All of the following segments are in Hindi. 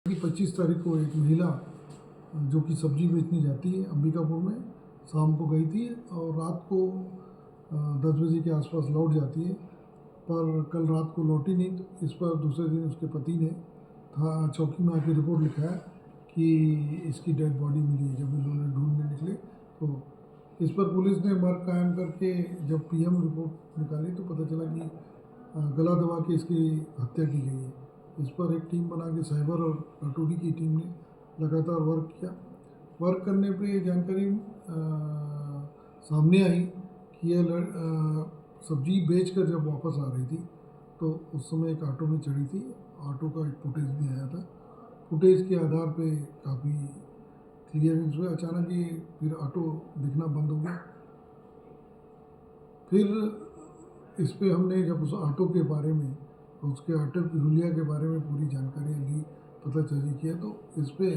कि 25 तारीख को एक महिला जो कि सब्जी बेचने जाती है अंबिकापुर में, शाम को गई थी और रात को 10 बजे के आसपास लौट जाती है। पर कल रात को लौटी नहीं, तो इस पर दूसरे दिन उसके पति ने चौकी में आके रिपोर्ट लिखाया कि इसकी डेड बॉडी मिली है। जब इन्होंने ढूंढने निकले तो इस पर पुलिस ने मर्ग कायम करके जब पीएम रिपोर्ट निकाली तो पता चला कि गला दबा के इसकी हत्या की गई है। इस पर एक टीम बना के साइबर और रटोरी की टीम ने लगातार वर्क किया। वर्क करने पे ये जानकारी सामने आई कि यह सब्जी बेचकर जब वापस आ रही थी तो उस समय एक ऑटो में चढ़ी थी। ऑटो का एक फुटेज भी आया था। फुटेज के आधार पे काफ़ी क्लियरेंस हुआ। अचानक ये फिर ऑटो दिखना बंद हो गया। फिर इस पे हमने जब उस ऑटो के बारे में, उसके ऑटो की हुलिया के बारे में पूरी जानकारी ली, पता चली किया, तो इस पे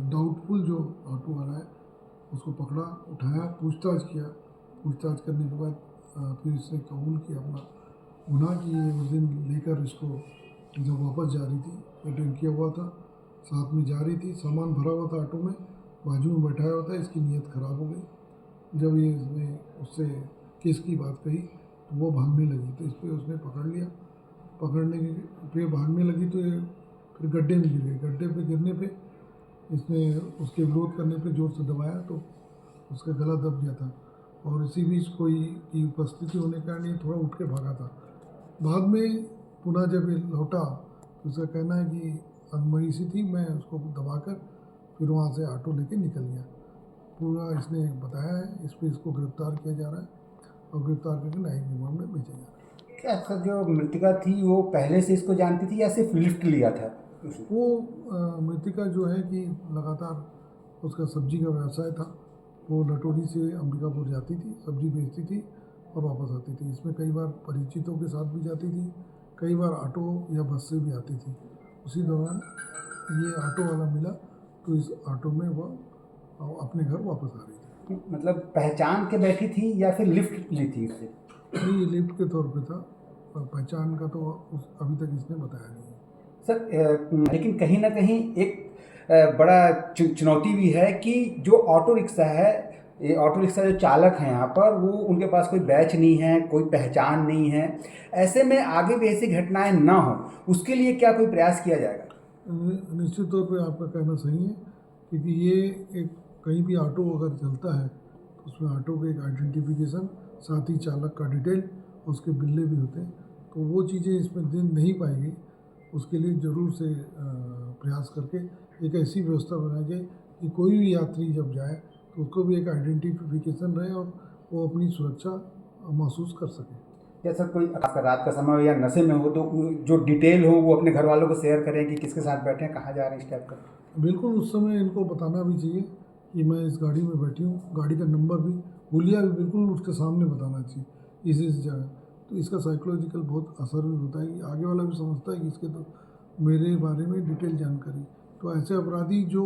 डाउटफुल जो ऑटो वाला है उसको पकड़ा, उठाया, पूछताछ किया। पूछताछ करने के बाद फिर इसने कबूल किया अपना गुनाह कि ये उस दिन लेकर इसको जब वापस जा रही थी, अटेंड किया हुआ था, साथ में जा रही थी, सामान भरा हुआ था ऑटो में, बाजू में बैठाया हुआ था। इसकी नीयत ख़राब हो गई। जब ये इसने उससे केस की बात कही तो वो भागने लगी, तो इस पर उसने पकड़ लिया। पकड़ने के पे भागने लगी तो ये फिर गड्ढे में गिर गई। गड्ढे पे गिरने पे इसने उसके विरोध करने पे ज़ोर से दबाया तो उसका गला दब गया था और इसी बीच कोई की उपस्थिति होने के कारण ये थोड़ा उठ के भागा था। बाद में पुनः जब ये लौटा तो उसका कहना है कि अधमरी सी थी, मैं उसको दबाकर फिर वहाँ से ऑटो लेके निकल गया। पूरा इसने बताया है। इस पर इसको गिरफ्तार किया जा रहा है और गिरफ्तार करके न्यायिक रिमांड में भेजा जा रहा है। क्या सर, जो मृतका थी वो पहले से इसको जानती थी या सिर्फ लिफ्ट लिया था? वो मृतिका जो है कि लगातार उसका सब्जी का व्यवसाय था। वो लटोरी से अंबिकापुर जाती थी, सब्जी बेचती थी और वापस आती थी। इसमें कई बार परिचितों के साथ भी जाती थी, कई बार ऑटो या बस से भी आती थी। उसी दौरान ये ऑटो वाला मिला तो इस ऑटो में वह अपने घर वापस आ रही थी। मतलब पहचान के बैठी थी या फिर लिफ्ट ली थी इससे? नहीं, ये लिफ्ट के तौर पे था। पहचान का तो अभी तक इसने बताया नहीं है। सर, लेकिन कहीं ना कहीं एक बड़ा चुनौती भी है कि जो ऑटो रिक्शा है, ये ऑटो रिक्शा जो चालक हैं यहाँ पर, वो उनके पास कोई बैच नहीं है, कोई पहचान नहीं है। ऐसे में आगे भी ऐसी घटनाएं ना हो, उसके लिए क्या कोई प्रयास किया जाएगा? निश्चित तौर पे आपका कहना सही है, क्योंकि ये एक कहीं भी ऑटो अगर चलता है तो उसमें ऑटो के एक आइडेंटिफिकेशन, साथ ही चालक का डिटेल, उसके बिल्ले भी होते हैं। तो वो चीज़ें इसमें दिन नहीं पाएगी। उसके लिए ज़रूर से प्रयास करके एक ऐसी व्यवस्था बनाई जाए कि कोई भी यात्री जब जाए तो उसको भी एक आइडेंटिफिकेशन रहे और वो अपनी सुरक्षा महसूस कर सके। जैसा कोई आपका रात का समय हो या नशे में हो तो जो डिटेल हो वो अपने घर वालों को शेयर करें कि किसके साथ बैठे हैं, कहाँ जा रहे हैं, इस टाइप का। बिल्कुल, उस समय इनको बताना भी चाहिए कि मैं इस गाड़ी में बैठी हूँ। गाड़ी का नंबर भी, हुलिया भी बिल्कुल उसके सामने बताना चाहिए इस जगह। तो इसका साइकोलॉजिकल बहुत असर भी होता है कि आगे वाला भी समझता है कि इसके तो मेरे बारे में डिटेल जानकारी। तो ऐसे अपराधी जो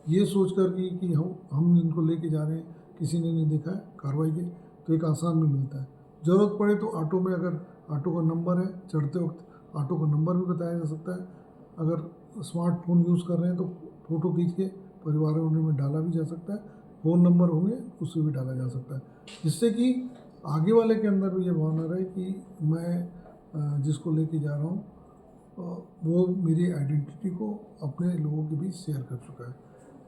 ये सोच कर कि हम इनको लेके जा रहे हैं, किसी ने नहीं देखा है कार्रवाई के, तो एक आसान भी मिलता है। ज़रूरत पड़े तो ऑटो में, अगर ऑटो का नंबर है, चढ़ते वक्त ऑटो का नंबर भी बताया जा सकता है। अगर स्मार्टफोन यूज़ कर रहे हैं तो फ़ोटो खींच के परिवार में डाला भी जा सकता है। फ़ोन नंबर होंगे उससे भी डाला जा सकता है, जिससे कि आगे वाले के अंदर भी ये भावना रहे कि मैं जिसको लेके जा रहा हूँ वो मेरी आइडेंटिटी को अपने लोगों के बीच शेयर कर चुका है।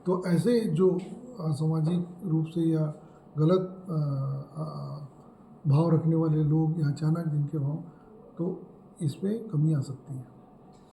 तो ऐसे जो असामाजिक रूप से या गलत भाव रखने वाले लोग या अचानक जिनके भाव, तो इसमें कमी आ सकती है।